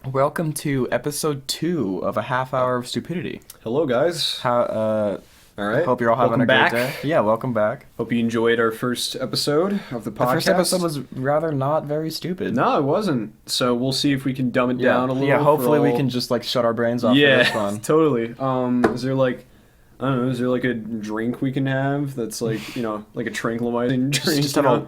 Welcome to episode 2 of a half hour of stupidity. Hello, guys. All right. Hope you're all having Welcome a back. great day. Yeah, welcome back. Hope you enjoyed our first episode of the podcast. The first episode was rather not very stupid. No, it wasn't. So we'll see if we can dumb it down a little. Yeah, hopefully for we all- can just like shut our brains off for this one. totally. Is there like, I don't know, is there like a drink we can have that's like, like a tranquilizing drink? Just have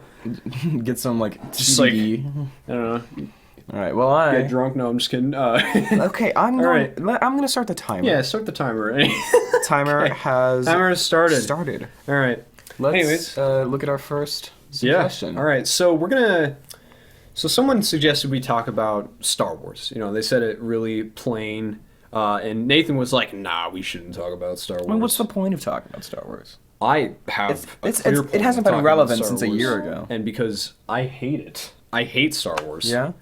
get some like Just like- TD. I don't know. All right. Well, Get drunk? No, I'm just kidding. Okay, I'm All right. gonna start the timer. Yeah, start the timer. Timer Okay. has Timer has started. started. All right. Let's Anyways. look at our first suggestion. All right. So we're gonna. So someone suggested we talk about Star Wars. They said it really plain, and Nathan was like, "Nah, we shouldn't talk about Star Wars." I mean, what's the point of talking about Star Wars? I have. It hasn't been relevant since a year ago. and because I hate it. I hate Star Wars. Yeah,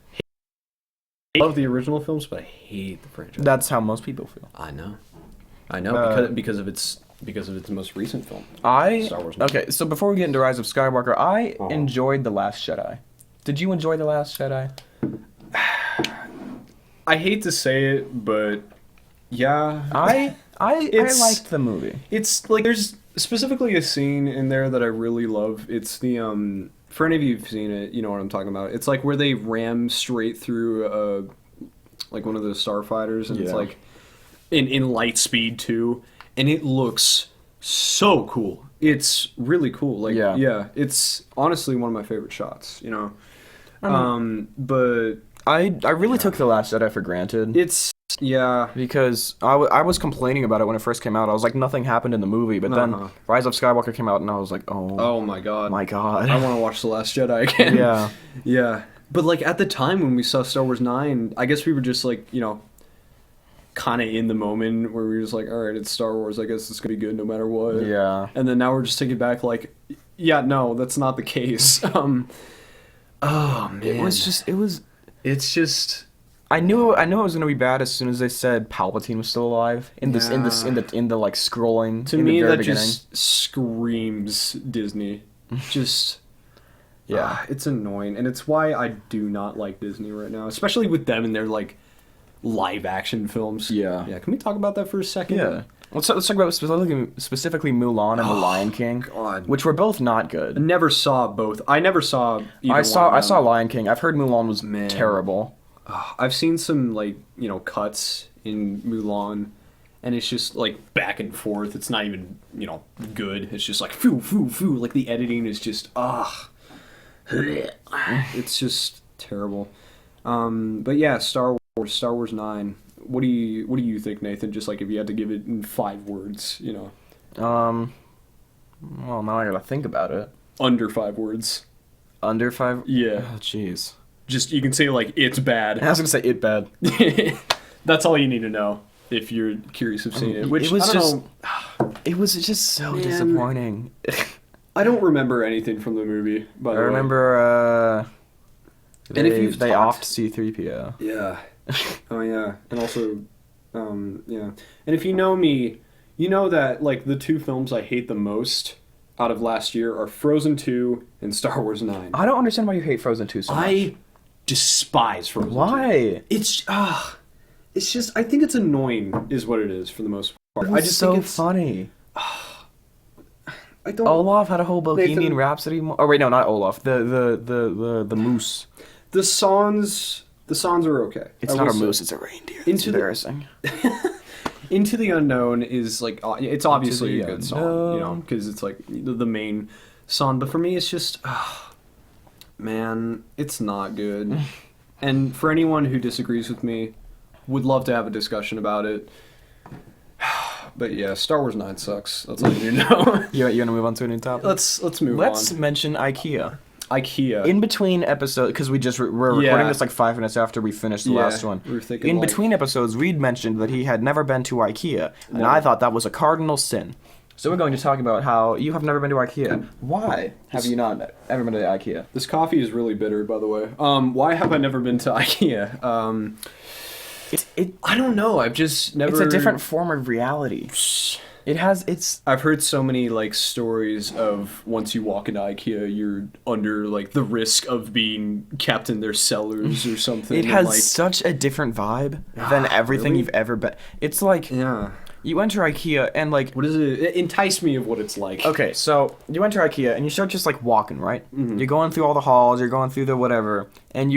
I love the original films, but I hate the franchise. that's how most people feel. I know, because of its most recent film. Star Wars. Okay, so before we get into Rise of Skywalker, I Uh-huh. enjoyed The Last Jedi. Did you enjoy The Last Jedi? I hate to say it, but yeah, I It's- liked the movie. It's like there's specifically a scene in there that I really love. It's the for any of you who've seen it, you know what I'm talking about. It's like where they ram straight through like one of those starfighters, and it's Yeah. like in light speed too, and it looks so cool. It's really cool. Like Yeah. it's honestly one of my favorite shots. But I really took The Last Jedi for granted it's because I was complaining about it when it first came out. I was like, nothing happened in the movie, but then Uh-huh. Rise of Skywalker came out, and I was like, oh my god, my god. I want to watch The Last Jedi again. Yeah. Yeah. But, like, at the time when we saw Star Wars 9, I guess we were just, like, kind of in the moment where we were just like, all right, it's Star Wars. I guess it's going to be good no matter what. Yeah. And then now we're just taking back, like, yeah, no, that's not the case. Oh, man. It's just... I knew it was gonna be bad as soon as they said Palpatine was still alive in the like scrolling To in me, the very that beginning. just screams Disney. Just... Yeah. it's annoying, and it's why I do not like Disney right now, especially with them and their like live action films. Yeah. Yeah. Can we talk about that for a second? Yeah. Let's talk about specifically Mulan and The Lion King, God. which were both not I good. never saw both. I never saw either I saw one of them. Lion King. I've heard Mulan was Man. terrible. I've seen some like cuts in Mulan, and it's just like back and forth. It's not even good. It's just like foo foo foo. Like the editing is just it's just terrible. But yeah, Star Wars 9. What do you think, Nathan? Just like if you had to give it in 5 words, Well, now I gotta think about it. under 5 words. Under 5. Yeah. Oh, jeez. Just you can say like it's I bad. was gonna say it bad. That's all you need to know if you're curious of seeing it. Which it was I don't just know. it was just so Man. disappointing. I don't remember anything from the movie. By I the way. remember. And if you've they talked- offed C-3PO. Yeah. Oh yeah. And also, yeah. And if you know me, you know that like the 2 films I hate the most out of last year are Frozen 2 and Star Wars 9. I don't understand why you hate Frozen 2 so much. I despise Frozen 2. Why? It's just I think it's annoying is what it is for the most part. It was I just so think it's funny. I don't Olaf had a whole Bohemian Nathan- Rhapsody. Oh wait, no, not Olaf. The moose. the songs are okay. It's I not will a say. moose. It's a reindeer. It's Into the- embarrassing. Into the Unknown is like it's obviously the a good song, Unknown. because it's like the main song. But for me, it's just, man, it's not good. And for anyone who disagrees with me, would love to have a discussion about it. But yeah, Star Wars 9 sucks. That's all you need to know. You want to move on to a new topic? Let's move Let's on. mention IKEA. IKEA. In between episodes, because we're recording Yeah. this like 5 minutes after we finished the Yeah, last one. we were thinking, In like- between episodes, Reed mentioned that he had never been to IKEA, and I thought that was a cardinal sin. So we're going to talk about how you have never been to IKEA. Why have you not ever been to IKEA? This coffee is really bitter, by the way. Why have I never been to IKEA? I don't know. I've just never. It's a different form of reality. I've heard so many like stories of once you walk into IKEA, you're under like the risk of being kept in their cellars or something. It and, has like, such a different vibe than everything really? you've ever been. It's like yeah. you enter IKEA and like What is it? Entice me of what it's like. okay, so you enter IKEA and you start just like walking, right? You're going through all the halls, you're going through the whatever, and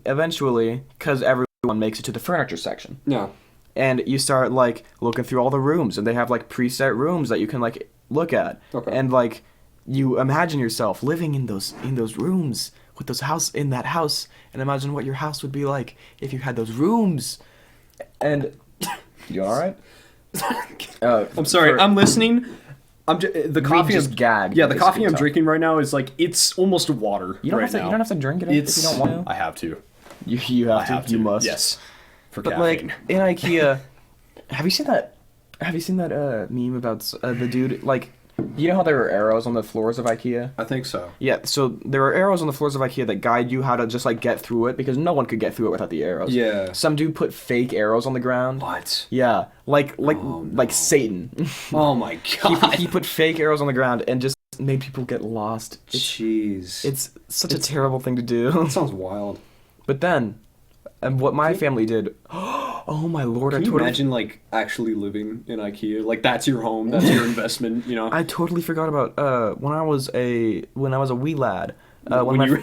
eventually, because everyone makes it to the furniture section, Yeah. and you start like looking through all the rooms, and they have like preset rooms that you can like look at, Okay. and like you imagine yourself living in those rooms with those house in that house, and imagine what your house would be like if you had those rooms, and you all right? I'm sorry. I'm listening. The coffee. just gagged. Yeah, the It's coffee good I'm talk. drinking right now is like it's almost water. You don't right have to. now. You don't have to drink it It's. if you don't want to. I have to. You have I to. have to. You must. Yes. For But caffeine. like in IKEA, have you seen that? Have you seen that meme about the dude? Like, you know how there are arrows on the floors of IKEA? I think so. Yeah. So there are arrows on the floors of IKEA that guide you how to just like get through it because no one could get through it without the arrows. Yeah. Some dude put fake arrows on the ground. What? Yeah. Like Oh, like no. Satan. Oh my god. he put fake arrows on the ground and just made people get lost. Jeez. It's such a terrible thing to do. That sounds wild. But then, and what my family did. Oh my lord! Can I you totally imagine like actually living in IKEA? Like that's your home. That's your investment. You know. I totally forgot about when I was a wee lad. When When my you were-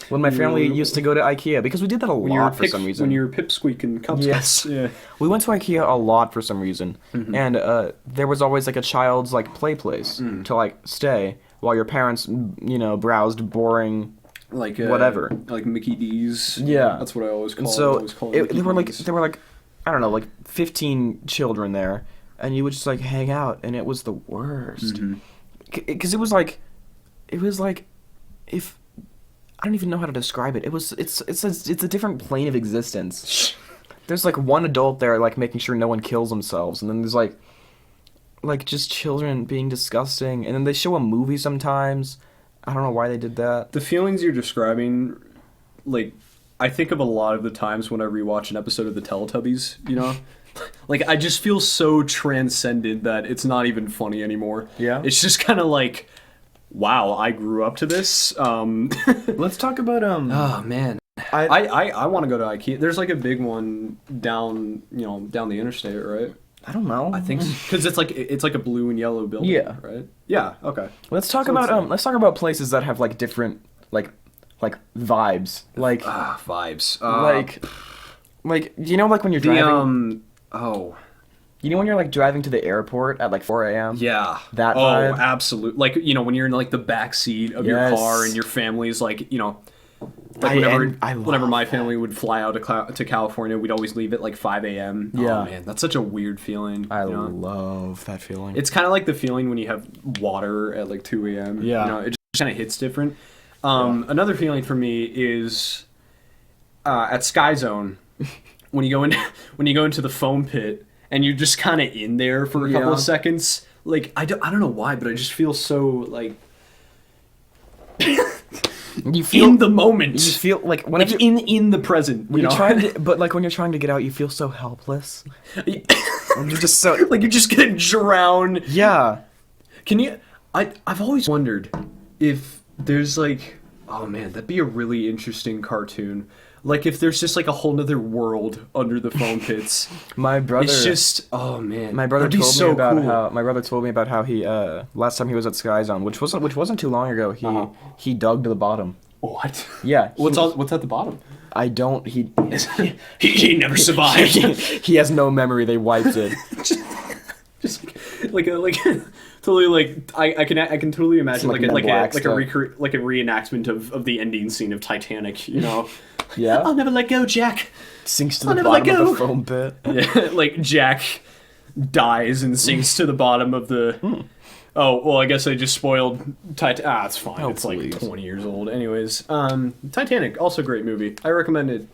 when my when you family were- used to go to IKEA because we did that a when you were lot for some reason. When you were pipsqueaking cups. Yes. Yeah. We went to IKEA a lot for some reason, Mm-hmm. and there was always like a child's like play place Mm. to like stay while your parents browsed boring. Like Whatever. Like Mickey D's. Yeah. That's what I always call. And it. I so always call it Mickey D's. there were like I don't know like 15 children there, and you would just like hang out, and it was the worst Mm-hmm. because it was like if I don't even know how to describe it. It's a different plane of existence. There's like one adult there like making sure no one kills themselves, and then there's like just children being disgusting, and then they show a movie sometimes. I don't know why they did that. The feelings you're describing, like, I think of a lot of the times when I rewatch an episode of the Teletubbies, you know? Like, I just feel so transcended that it's not even funny anymore. Yeah? It's just kind of like, wow, I grew up to this. Let's talk about Oh, man. I want to go to IKEA. There's, like, a big one down the interstate, right? I don't know. I think because it's like a blue and yellow building, Yeah. right? Yeah, okay. Let's talk So about it's- let's talk about places that have like different like vibes. Like Vibes. like you know like when you're The, driving you you know when you're like driving to the airport at like 4 a.m. yeah. That Oh, vibe? absolutely. Like, when you're in like the back seat of your Yes. car and your family's like, like I whenever love my that. family would fly out to California, we'd always leave at like 5 a.m. Yeah. Oh, man, that's such a weird feeling. I you know? love that feeling. It's kind of like the feeling when you have water at like 2 a.m. Yeah. It just kind of hits different. Another feeling for me is at Sky Zone when you go into the foam pit and you're just kind of in there for a couple Yeah. of seconds. Like I don't know why, but I just feel so like you feel in the moment. you feel like like in the present. when you you're know? trying to but like when you're trying to get out you feel so helpless. And you're just so like you're just gonna drown. yeah. Can you? I've always wondered if there's like, oh man, that'd be a really interesting cartoon. Like if there's just like a whole nother world under the foam pits. My brother It's just, oh man, My brother that'd be told so me about cool. how he last time he was at Sky Zone, which wasn't too long ago. Uh-huh. He dug to the bottom. What? Yeah. What's at the bottom? I don't. He He never survived. he has no memory. They wiped it. just like totally like I can totally imagine Like like Men in Black a stuff. like a reenactment of the ending scene of Titanic. You know. Yeah. I'll never let go, Jack. Sinks to I'll the never let bottom of go. the foam pit. Yeah, like Jack dies and sinks to the bottom of the. Oh well, I guess I just spoiled Titanic. It's fine. Oh, it's like please. 20 years old. Anyways, Titanic, also a great movie. I recommend it.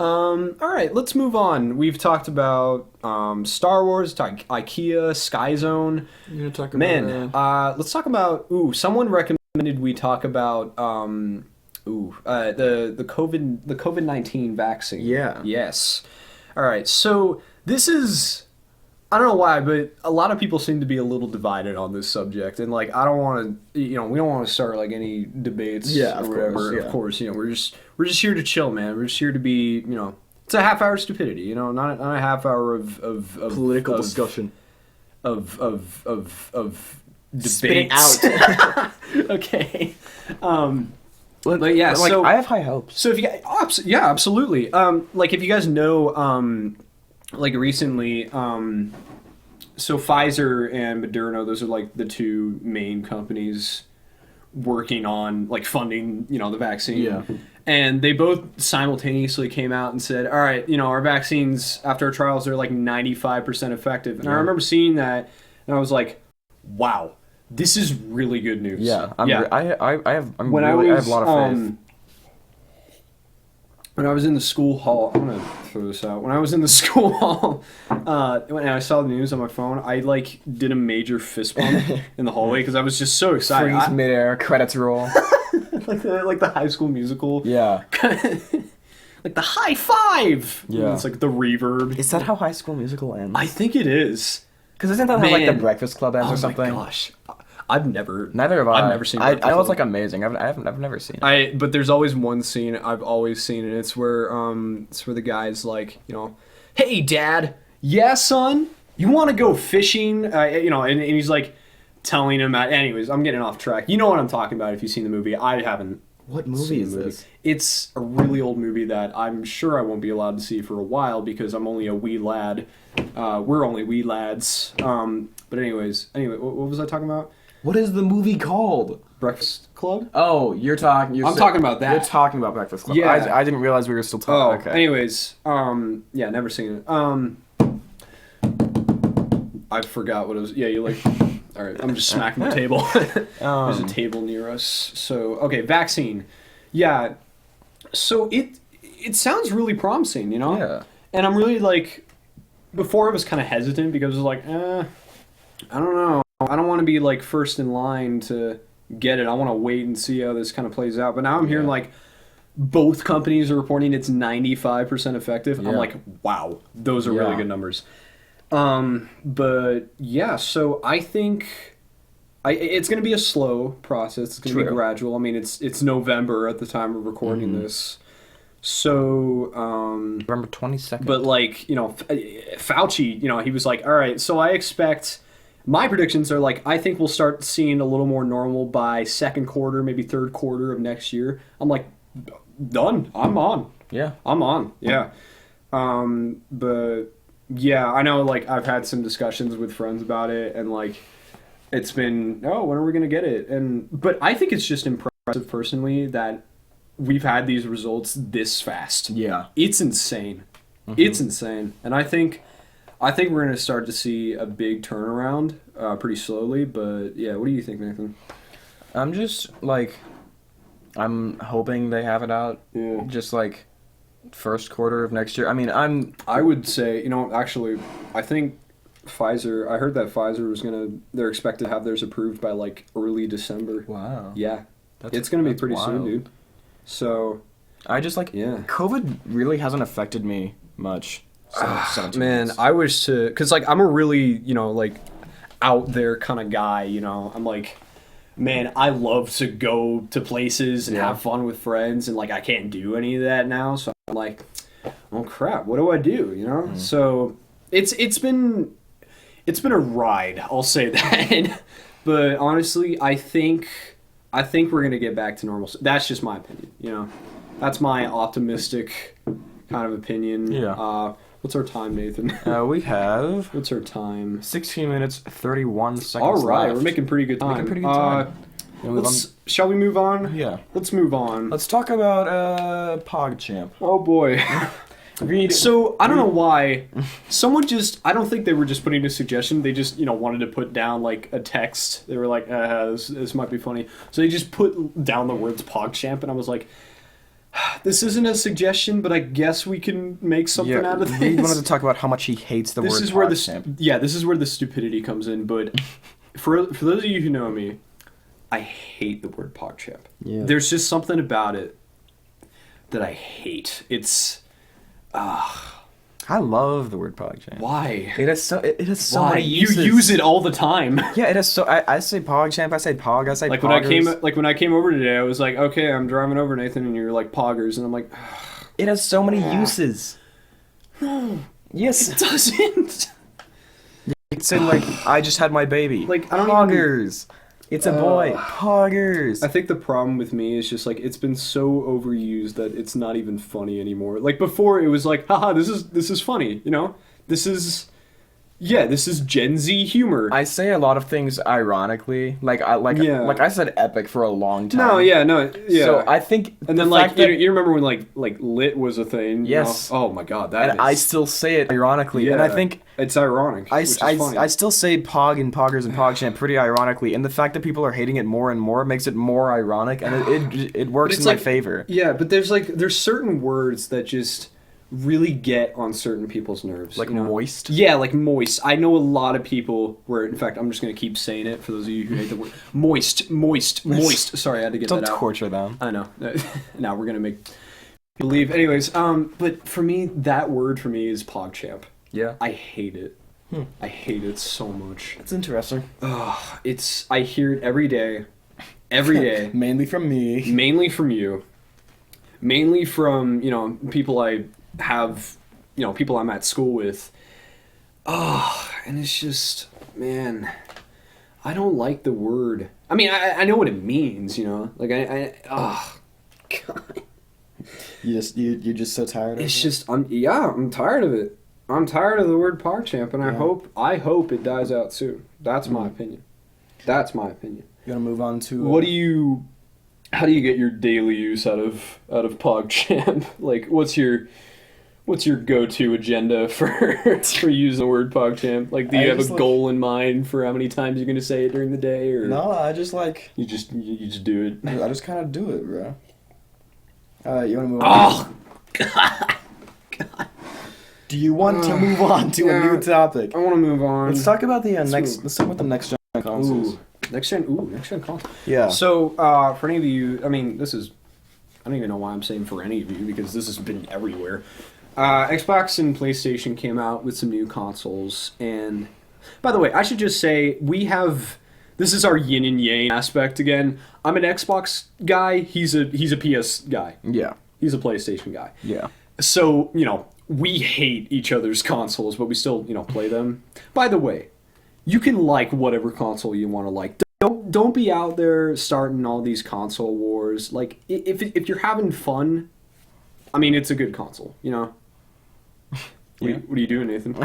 All right, let's move on. We've talked about Star Wars, IKEA, Sky Zone. You're gonna talk Man, let's talk about. Someone recommended we talk about. The COVID-19 vaccine. Yeah. Yes. All right. So this is I don't know why, but a lot of people seem to be a little divided on this subject, and like I don't want to, we don't want to start like any debates Yeah, or of whatever. course, yeah. Of course, we're just here to chill, man. We're just here to be, it's a half hour stupidity, not a half hour of Political of, discussion. of Spit it debates. out. Okay. But yeah, like, so I have high hopes. So if you guys, yeah, absolutely. Like if you guys know, like recently, so Pfizer and Moderna, those are like the two main companies working on like funding, the vaccine. Yeah. And they both simultaneously came out and said, all right, our vaccines after our trials are like 95% effective. And I remember seeing that and I was like, wow, this is really good news. Yeah, I have a lot of faith. When I was in the school hall, I'm gonna throw this out. When I was in the school hall, when I saw the news on my phone, I like did a major fist bump in the hallway because I was just so excited. Freeze midair, credits roll. like the High School Musical. Yeah. Like the high five. Yeah. It's like the reverb. Is that how High School Musical ends? I think it is. Because isn't that how like the Man. Breakfast Club ends Oh or something? my gosh. I've never. Neither have I. I've never seen. I Breakfast know it's Club. like amazing. I've never seen it. But there's always one scene I've always seen, and it's where the guy's like, hey dad, yeah son, you want to go fishing? And he's like telling him. Anyways, I'm getting off track. You know what I'm talking about if you've seen the movie. I haven't. What seen movie the is this? It's a really old movie that I'm sure I won't be allowed to see for a while because I'm only a wee lad. We're only wee lads. But anyway, what was I talking about? What is the movie called? Breakfast Club? Oh, I'm talking about that. You're talking about Breakfast Club. Yeah. I didn't realize we were still talking. Okay. Anyways, yeah, never seen it. I forgot what it was. Yeah, you like. All right, I'm just smacking the table. There's a table near us. So okay, vaccine. Yeah. So it sounds really promising, Yeah. And I'm really like, before I was kind of hesitant because I was like, I don't know. I don't want to be like first in line to get it. I want to wait and see how this kind of plays out. But now I'm hearing like both companies are reporting it's 95% effective. I'm Yeah. like, wow, those are really Yeah. good numbers. But yeah, so I think it's going to be a slow process. It's going to be True. gradual. I mean, it's November at the time of recording this. So, November 22nd. but like, Fauci, he was like, all right, so I expect my predictions are like, I think we'll start seeing a little more normal by second quarter, maybe third quarter of next year. I'm like, done. I'm on. Yeah. I'm on. Yeah. But yeah, I know like I've had some discussions with friends about it and like it's been, when are we going to get it? But I think it's just impressive personally that we've had these results this fast. Yeah. It's insane. Mm-hmm. It's insane. And I think we're going to start to see a big turnaround pretty slowly, but yeah, what do you think, Nathan? I'm just like, I'm hoping they have it out. Yeah. Just like first quarter of next year. I mean, I would say, actually, I think I heard that Pfizer they're expected to have theirs approved by like early December. wow. Yeah. It's going to be that's pretty soon, wild. dude. So, I just like, yeah. COVID really hasn't affected me much. since 17 Man, months. I wish because like I'm a really, like out there kind of guy, I'm like, man, I love to go to places and Yeah. have fun with friends and like I can't do any of that now. So I'm like, oh crap, what do I do, So it's been a ride, I'll say that. But honestly, I think we're going to get back to normal. That's just my opinion, That's my optimistic kind of opinion. Yeah. What's our time, Nathan? We have What's our time? 16 minutes 31 seconds. All right, left. we're making pretty good time. Making pretty good time. Shall we move on? Yeah. Let's move on. Let's talk about PogChamp. Oh boy. So I don't know why someone I don't think they were just putting a suggestion. They just wanted to put down like a text. They were like, this might be funny. So they just put down the words PogChamp, and I was like, this isn't a suggestion, but I guess we can make something out of this. We wanted to talk about how much he hates the word This is where PogChamp. this is where the stupidity comes in. But for those of you who know me, I hate the word PogChamp. Yeah. There's just something about it that I hate. It's How I love the word PogChamp. Why? It has so Why? many uses. You use it all the time. Yeah, it has so. I say PogChamp. I say Pog. I say Like Poggers. when I came over today, I was like, okay, I'm driving over, Nathan, and you're like Poggers, and I'm like, It has so many uses. no, Yes. it doesn't. It's say like I just had my baby. Like, I don't Poggers. It's a boy. Poggers. I think the problem with me is just like it's been so overused that it's not even funny anymore. Like before, it was like, haha, this is funny, you know? This is Gen Z humor. I say a lot of things ironically. Like I said epic for a long time. No, yeah. So I think and then the like fact that- you remember when like lit was a thing? Yes. You know? Oh my god, that and is, I still say it ironically, and I think it's ironic. Which is funny. I still say Pog and Poggers and PogChamp pretty ironically, and the fact that people are hating it more and more makes it more ironic, and it works in my favor. Yeah, but there's certain words that just really get on certain people's nerves. Like moist? Yeah, like moist. I know a lot of people where, in fact, I'm just going to keep saying it for those of you who hate the word. Moist. Sorry, I had to get Don't that out. torture them. I know. Now we're going to make people leave. Anyways, but for me, that word for me is PogChamp. Yeah. I hate it. I hate it so much. It's interesting. I hear it every day. Every day. Mainly from me. Mainly from you. Mainly from, people I have, people I'm at school with. And it's just, man, I don't like the word. I mean, I know what it means, like God. You're just so tired of it? It's just, I'm tired of it. I'm tired of the word PogChamp, and I hope it dies out soon. That's my opinion. That's my opinion. You want to move on to... How do you get your daily use out of PogChamp? Like, what's your go-to agenda for using the word PogChamp? Like, do you have a goal in mind for how many times you're gonna say it during the day, or No, I just like you just do it? I just kind of do it, bro. You want to move on? God. Do you want to move on to a new topic? I want to move on. Let's talk about the Let's start with the next gen consoles. Next gen console. Yeah. So, for any of you, I mean, I don't even know why I'm saying for any of you, because this has been everywhere. Xbox and PlayStation came out with some new consoles, and by the way, I should just say, this is our yin and yang aspect again. I'm an Xbox guy, he's a PS guy. Yeah. He's a PlayStation guy. Yeah. So, we hate each other's consoles, but we still, play them. By the way, you can like whatever console you want to like. Don't be out there starting all these console wars. Like, if you're having fun, I mean, it's a good console, Yeah. What are you doing, Nathan?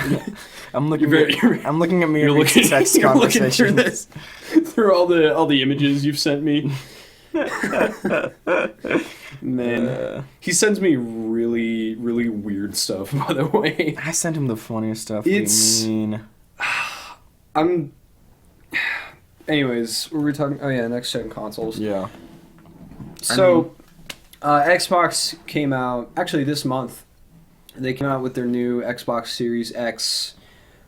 I'm looking at me and text conversations. Through this, through all the images you've sent me. Man, he sends me really, really weird stuff, by the way. I sent him the funniest stuff. Anyways, what were we talking? Oh yeah, next gen consoles. Yeah. So, Xbox came out actually this month. They came out with their new Xbox Series X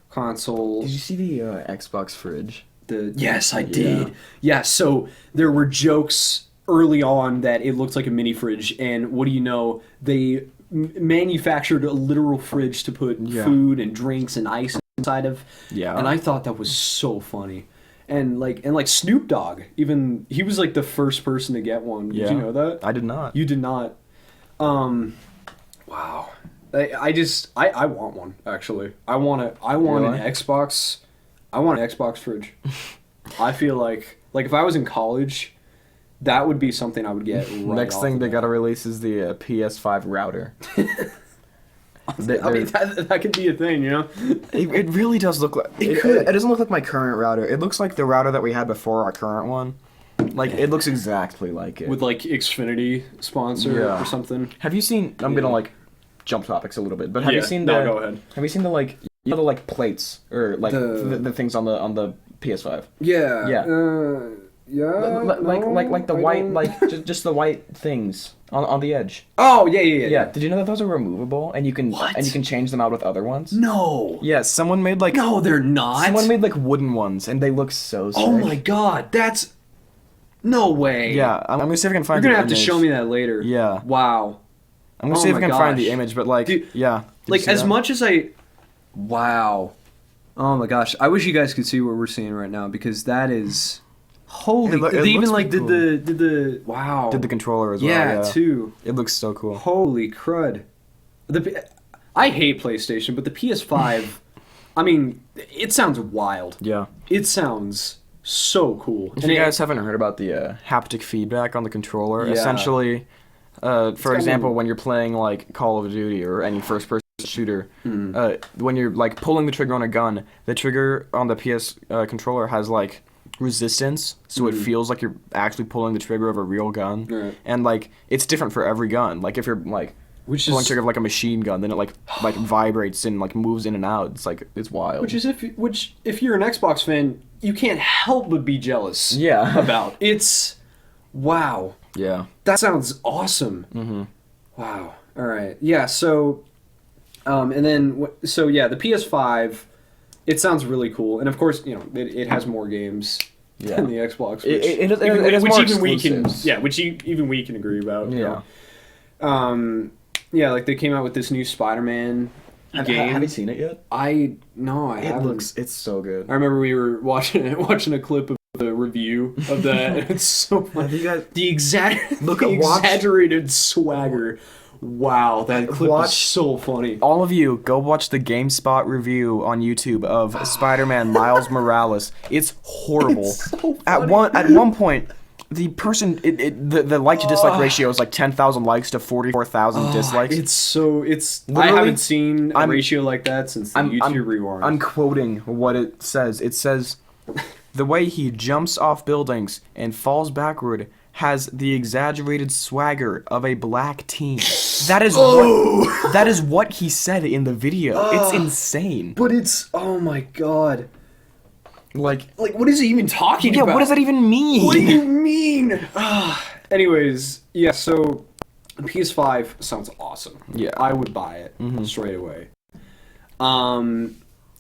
console. Did you see the Xbox fridge? Yes, I did. Yeah, so there were jokes early on that it looked like a mini fridge, and what do you know? They manufactured a literal fridge to put food and drinks and ice inside of. Yeah. And I thought that was so funny. And like Snoop Dogg, even he was like the first person to get one. Did you know that? I did not. You did not. Wow. I want one, actually. I want an Xbox. I want an Xbox fridge. I feel like if I was in college, that would be something I would get right Next thing they gotta release is the PS5 router. I mean, that could be a thing, It really does look like... It doesn't look like my current router. It looks like the router that we had before our current one. Like, it looks exactly like it. With, like, Xfinity sponsor or something. Have you seen... I'm gonna, like, jump topics a little bit, but have you seen the... No, go ahead. Have you seen the, like... You know, the, like, plates? Or, like, the things on the PS5? Yeah. Yeah. Like the white, like just the white things on the edge. Oh yeah. Did you know that those are removable and you can change them out with other ones? No. Yeah, someone made like no, they're not. Someone made like wooden ones and they look so sick. Oh my god, that's no way. Yeah, I'm gonna see if I can find. You're gonna have to show me that later. Yeah. Wow. I'm gonna see if I can find the image, but like, dude, yeah. Like, see as that? much as wow. Oh my gosh. I wish you guys could see what we're seeing right now, because that is... Holy... It they even, looks like, pretty did the... Wow. Did the controller as well. Yeah, Yeah, too. It looks so cool. Holy crud. I hate PlayStation, but the PS5... I mean, it sounds wild. Yeah. It sounds so cool. If you guys haven't heard about the haptic feedback on the controller, Yeah. essentially, for kinda- example, when you're playing like Call of Duty or any first-person shooter, when you're like pulling the trigger on a gun, the trigger on the PS controller has like resistance, so it feels like you're actually pulling the trigger of a real gun, Right. and like it's different for every gun. Like if you're like Which pulling is... trigger of like a machine gun, then it like vibrates and like moves in and out. It's like it's wild. Which if you're an Xbox fan, you can't help but be jealous. Yeah. About it's wow. Yeah. That sounds awesome. Mm-hmm. Wow. All right. Yeah. So, and then the PS5. It sounds really cool, and of course, it has more games Yeah. than the Xbox. Which, It has more exclusives. which even we can agree about. Yeah. Yeah, like they came out with this new Spider-Man game. Have you seen it yet? I It haven't. it's so good. I remember we were watching a clip of the review of that. And it's so funny. You guys The Look at- watch- exaggerated swagger. Wow, that clip was Watch- so funny. all of you go watch the GameSpot review on YouTube of Spider-Man Miles Morales. It's horrible. It's so At funny. one point, the person the like to dislike ratio is like 10,000 likes to 44,000 dislikes. It's I Literally, haven't seen a I'm- ratio like that since the YouTube Rewind. I'm quoting what it says. It says, "The way he jumps off buildings and falls backward has the exaggerated swagger of a black teen." That is that is what he said in the video. It's insane. But it's oh my god. Like, What is he even talking yeah, about? what does that even mean? What do you mean? Anyways, yeah, so PS5 sounds awesome. Yeah. I would buy it straight away. And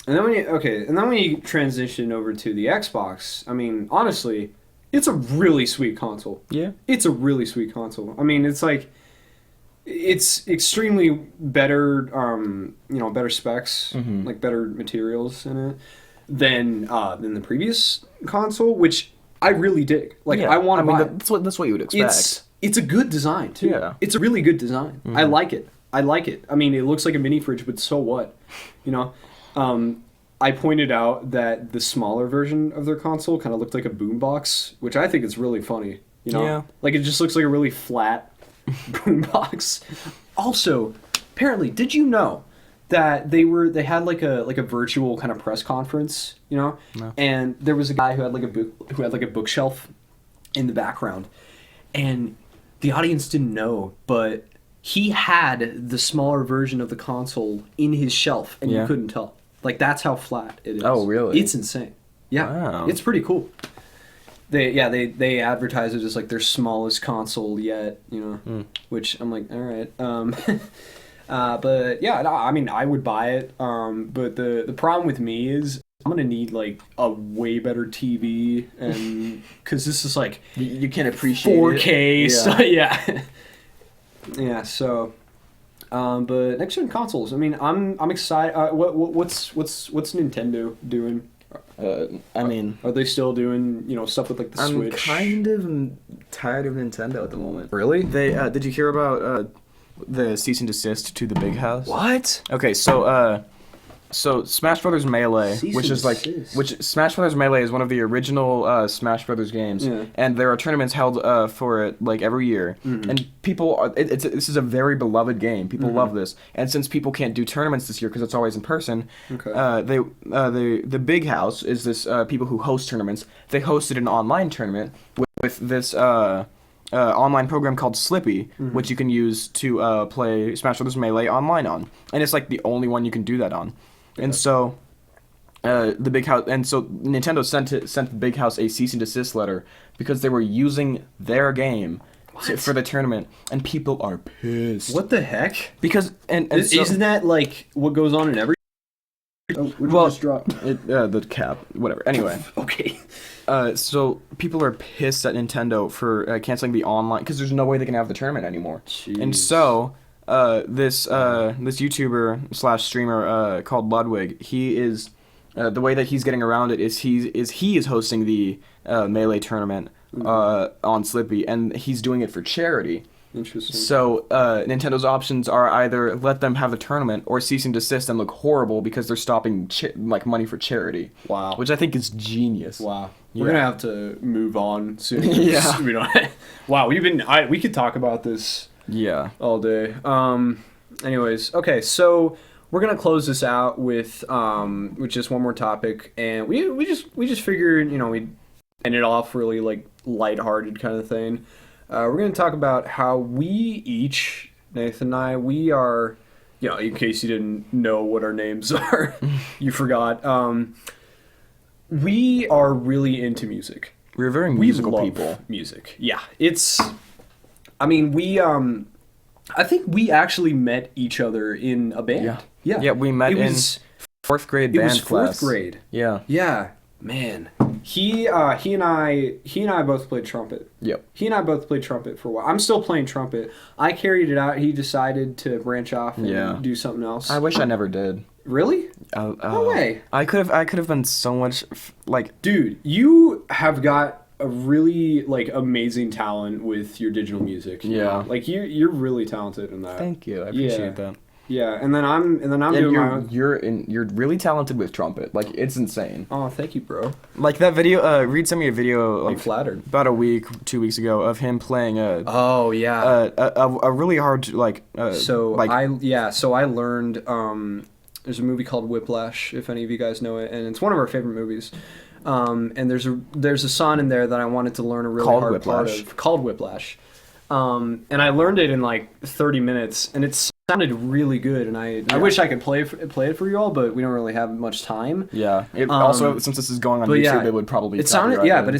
then when you transition over to the Xbox, I mean, honestly, it's a really sweet console. Yeah. It's a really sweet console. I mean, it's like it's extremely better better specs, like better materials in it than the previous console, which I really dig. Like Yeah, I want to buy. that's what you would expect. It's a good design too. Yeah. It's a really good design. I like it. I mean, it looks like a mini fridge, but so what? I pointed out that the smaller version of their console kind of looked like a boombox, which I think is really funny. Yeah. Like it just looks like a really flat boombox. Also, apparently, did you know that they had like a virtual kind of press conference, No. and there was a guy who had like a bookshelf in the background, and the audience didn't know, but he had the smaller version of the console in his shelf, and Yeah. you couldn't tell. Like that's how flat it is. Oh, really? It's insane. Yeah, Wow. it's pretty cool. They advertise it as like their smallest console yet, which I'm like, all right. But yeah, no, I mean, I would buy it. But the problem with me is I'm gonna need like a way better TV, and because this is like You can't appreciate 4K. it. So, yeah, yeah. So, but next gen consoles. I mean, I'm excited. What's Nintendo doing? I mean, Are they still doing stuff with like the I'm Switch? kind of tired of Nintendo at the moment. Really? They did you hear about the cease and desist to the Big House? What? Okay, so Smash Brothers Melee, Cease which and is like desist. which Smash Brothers Melee is one of the original Smash Brothers games, Yeah. and there are tournaments held for it like every year, and people are, this is a very beloved game. People love this, and since people can't do tournaments this year because it's always in person, Okay. the Big House is this people who host tournaments. They hosted an online tournament with this online program called Slippy, which you can use to play Smash Brothers Melee online on, and it's like the only one you can do that on. And so, the Big House, and so Nintendo sent the Big House a cease and desist letter because they were using their game for the tournament, and people are pissed. What the heck? Because and so, Isn't that like what goes on in every? Oh, well, just dropped. the cap, whatever. Anyway, Okay. so people are pissed at Nintendo for canceling the online because there's no way they can have the tournament anymore. And Jeez. so, this YouTuber slash streamer called Ludwig. He is the way that he's getting around it is he is hosting the Melee tournament on Slippy, and he's doing it for charity. Interesting. So Nintendo's options are either let them have a tournament or cease and desist and look horrible because they're stopping money for charity. Wow. Which I think is genius. Wow. Yeah. We're gonna have to move on soon. Yeah. We don't. Wow. We could talk about this. Yeah. All day. Anyways, okay. So we're gonna close this out with just one more topic, and we just figured we'd end it off really like lighthearted kind of thing. We're going to talk about how we each, Nathan and I, we are, in case you didn't know what our names are, you forgot, we are really into music. We're very musical love people. Music. Yeah. I think we actually met each other in a band. Yeah. Yeah. Yeah, we met in fourth grade band class. It was fourth grade. Yeah. Yeah. Man. He and I both played trumpet. Yep. He and I both played trumpet for a while. I'm still playing trumpet. I carried it out. He decided to branch off and do something else. I wish I never did. Really? No way. I could have been so much Dude, you have got a really amazing talent with your digital music. Yeah. You're really talented in that. Thank you. I appreciate that. Yeah, and then I'm doing my own. You're really talented with trumpet. It's insane. Oh, thank you, bro. That video. Reed sent me a video. I'm flattered. About 2 weeks ago of him playing Oh yeah. A really hard So I learned. There's a movie called Whiplash, if any of you guys know it, and it's one of our favorite movies. And there's a song in there that I wanted to learn a really hard part of called Whiplash. And I learned it in 30 minutes, and it sounded really good. And I wish I could play it for you all, but we don't really have much time. Yeah. Also, since this is going on YouTube, it would probably. But it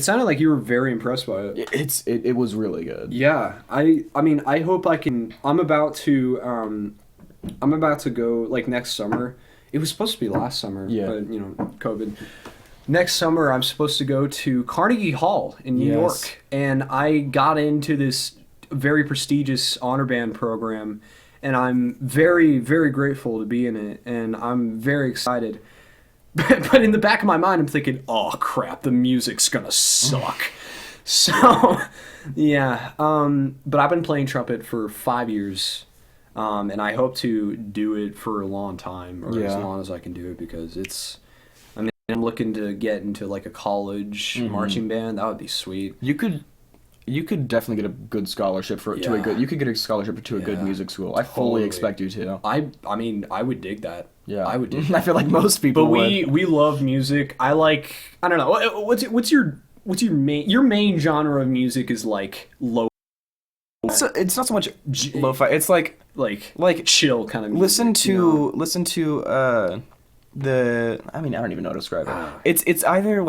sounded like you were very impressed by it. It was really good. Yeah. I mean, I hope I can. I'm about to go next summer. It was supposed to be last summer, but COVID. Next summer, I'm supposed to go to Carnegie Hall in New York, and I got into this very prestigious honor band program, and I'm very, very grateful to be in it, and I'm very excited. But in the back of my mind, I'm thinking, oh crap, the music's gonna suck. So, yeah. But I've been playing trumpet for 5 years, and I hope to do it for a long time, or as long as I can do it, because I'm looking to get into a college marching band. That would be sweet. You could definitely get a good scholarship to a good. You could get a scholarship to a good music school. I fully expect you to. I mean, I would dig that. Yeah, I would dig that. I feel like most people but would. we love music. I don't know. What's your main genre of music is low. It's not so much lo-fi. It's like chill kind of listen music. to I mean, I don't even know how to describe it. It's either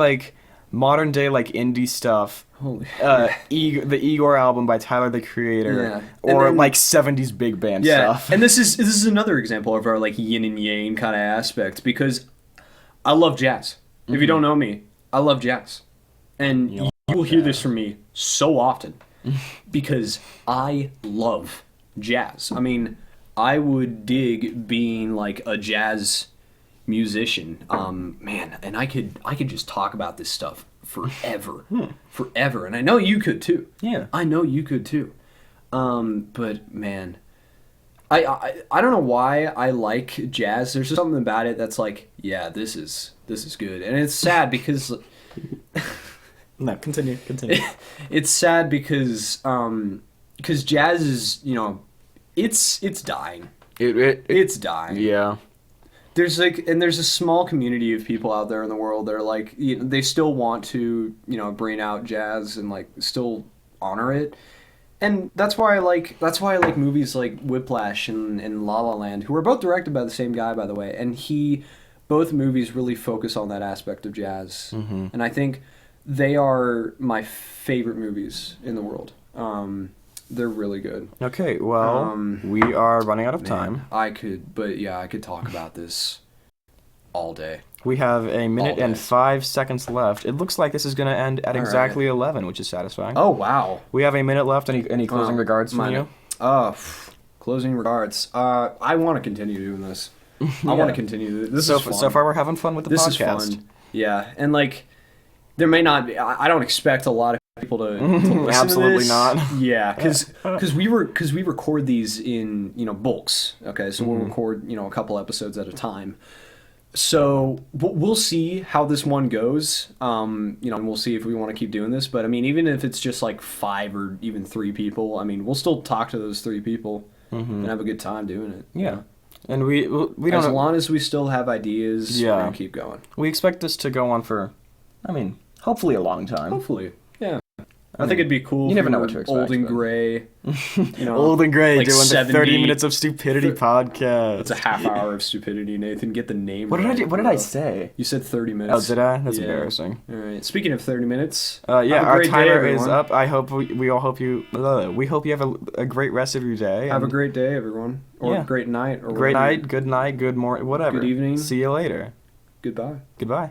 modern day indie stuff. Holy the Igor album by Tyler the Creator, or 70s big band stuff. And this is another example of our yin and yang kind of aspect, because I love jazz. Mm-hmm. If you don't know me, I love jazz, and you will hear this from me so often because I love jazz. I mean, I would dig being a jazz musician, man, and I could just talk about this stuff forever. Forever. And I know you could too. Yeah. I know you could too. But man, I don't know why I like jazz. There's just something about it that's this is good. And it's sad because no, continue. It's sad because jazz is, it's dying. It's dying. Yeah. There's a small community of people out there in the world that are they still want to, bring out jazz and still honor it. And that's why I like movies like Whiplash and La La Land, who are both directed by the same guy, by the way. And both movies really focus on that aspect of jazz. Mm-hmm. And I think they are my favorite movies in the world. They're really good. Okay, well, we are running out of time. I could talk about this all day. We have a minute and 5 seconds left. It looks like this is going to end at exactly 11, which is satisfying. Oh, wow. We have a minute left. Any closing regards from you? Closing regards. I want to continue doing this. I want to continue. This is fun. So far we're having fun with the This podcast. is fun. Yeah, and like there may not be. I don't expect a lot of people to listen Absolutely to this. not. Yeah, because we record these in bulks. Okay, so we'll record a couple episodes at a time. So we'll see how this one goes. And we'll see if we want to keep doing this. But I mean, even if it's just like 5 or even 3 people, I mean, we'll still talk to those 3 people and have a good time doing it. Yeah. And we don't. As long as we still have ideas, we're gonna keep going. We expect this to go on for, I mean, hopefully a long time. Hopefully, yeah. I think it'd be cool. You never know what to expect. Old and gray, Old and gray, like doing 70, the 30 minutes of stupidity podcast. It's a half hour of stupidity, Nathan. Get the name. What did right, I do? What did bro. I say? You said 30 minutes. Oh, did I? That's Yeah. embarrassing. All right. Speaking of 30 minutes. Yeah, have a our great day, timer is everyone. up. I hope we all hope you. We hope you have a great rest of your day. Have a and great day, everyone, or Yeah. great night, or great whatever. night, good morning, whatever. Good evening. See you later. Goodbye. Goodbye.